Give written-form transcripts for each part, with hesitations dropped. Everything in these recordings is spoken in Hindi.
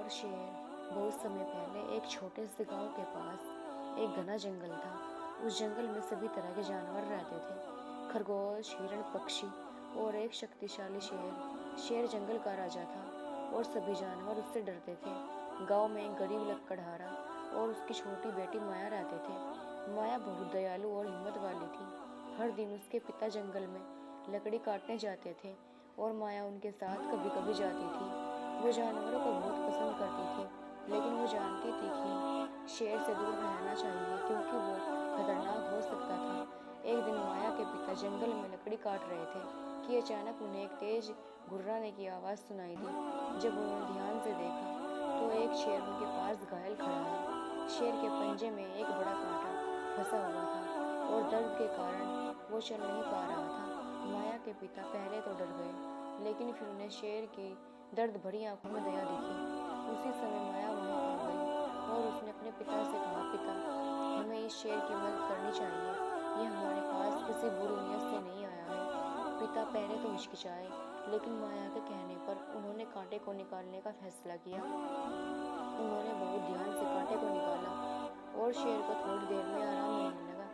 और शेर। बहुत समय पहले एक छोटे से गांव के पास एक घना जंगल था। उस जंगल में सभी तरह के जानवर रहते थे, खरगोश, हिरण, पक्षी और एक शक्तिशाली शेर। शेर जंगल का राजा था और सभी जानवर उससे डरते थे। गांव में एक गरीब लकड़हारा और उसकी छोटी बेटी माया रहते थे। माया बहुत दयालु और हिम्मत वाली थी। हर दिन उसके पिता जंगल में लकड़ी काटने जाते थे और माया उनके साथ कभी कभी जाती थी। वो जानवरों को बहुत पसंद करती थी, लेकिन वो जानती थी कि शेर से दूर रहना चाहिए क्योंकि वो खतरनाक हो सकता था। एक दिन माया के पिता जंगल में लकड़ी काट रहे थे कि अचानक उन्हें एक तेज गुर्राने की आवाज़ सुनाई दी। जब उन्होंने ध्यान से देखा तो एक शेर उनके पास घायल खड़ा है। शेर के पंजे में एक बड़ा कांटा फंसा हुआ था और दर्द के कारण वो चल नहीं पा रहा था। माया के पिता पहले तो डर गए, लेकिन फिर उन्हें शेर की दर्द भरी आंखों में दया दिखी। उसी समय माया वहां आ गई और उसने अपने पिता से कहा, पिता, हमें इस शेर की मदद करनी चाहिए। ये हमारे पास किसी बुरी नीयत से नहीं आया है। पिता पहले तो हिचकिचाए, लेकिन माया के कहने पर उन्होंने कांटे को निकालने का फैसला किया। उन्होंने बहुत ध्यान से कांटे को निकाला और शेर को थोड़ी देर में आराम मिलने लगा।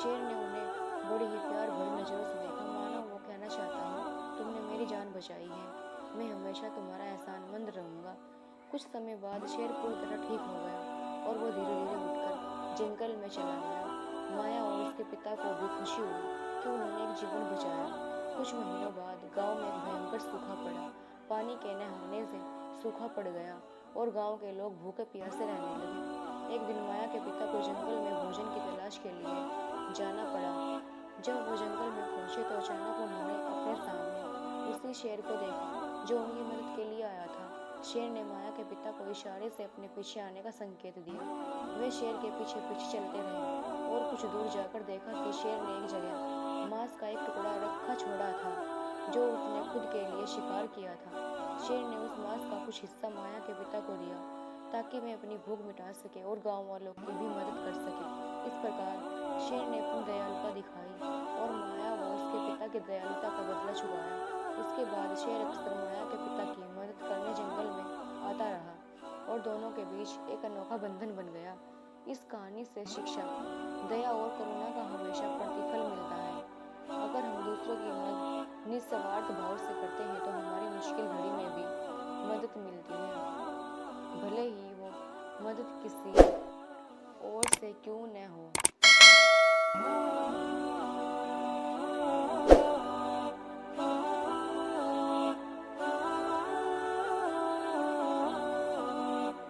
शेर ने उन्हें बड़ी ही प्यार भरी नजरों से देखा, मानो वो कहना चाहता हो, तुमने मेरी जान बचाई है, मैं हमेशा तुम्हारा एहसानमंद रहूंगा। कुछ समय बाद शेर पूरी तरह ठीक हो गया और वो धीरे धीरे उठकर जंगल में चला गया। माया और उसके पिता को भी खुशी हुई कि उन्होंने एक जीवन बचाया। कुछ महीनों बाद गांव में एक भयंकर सूखा पड़ा। पानी के न होने से सूखा पड़ गया और गांव के लोग भूखे प्यासे रहने लगे। एक दिन माया के पिता को जंगल में भोजन की तलाश के लिए जाना पड़ा। जब वो जंगल में पहुंचे तो अचानक उन्होंने अपने सामने उसी शेर को देखा जो उनकी मदद के लिए आया था। शेर ने माया के पिता को इशारे से अपने पीछे आने का संकेत दिया। वे शेर के पीछे पीछे चलते रहे और कुछ दूर जाकर देखा कि शेर ने एक जगह मांस का एक टुकड़ा रखा छोड़ा था जो उसने खुद के लिए शिकार किया था। शेर ने उस मांस का कुछ हिस्सा माया के पिता को दिया ताकि वे अपनी भूख मिटा सके और गांव वालों की भी मदद कर सके। इस प्रकार शेर ने अपनी दयालुता दिखाई और माया व उसके पिता की दयालुता का बदला चुकाया। इसके बाद शेर अक्सर माया के पिता की मदद करने जंगल में आता रहा और दोनों के बीच एक अनोखा बंधन बन गया। इस कहानी से शिक्षा, दया और करुणा का हमेशा प्रतिफल मिलता है। अगर हम दूसरों की मदद निस्वार्थ भाव से करते हैं तो हमारी मुश्किल घड़ी में भी मदद मिलती है, भले ही वो मदद किसी और से क्यों न हो।